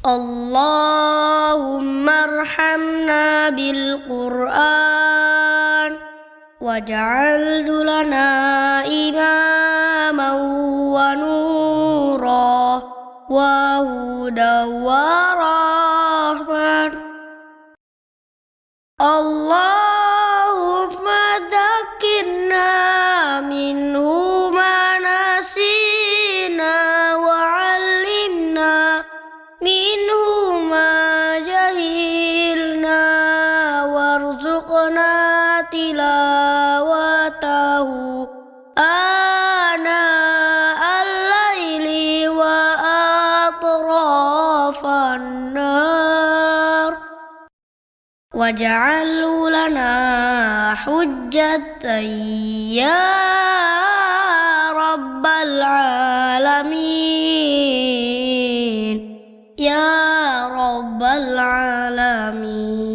اللهم ارحمنا بالقرآن واجعله لنا إماما ونورا وهدى ورحمة. اللهم ذكرنا منه ما نسينا وعلمنا منه ما جهلنا وارزقنا تلاوته آناء الليل وأطراف النهار واجعله لنا حجة يا رب العالمين يا رب العالمين.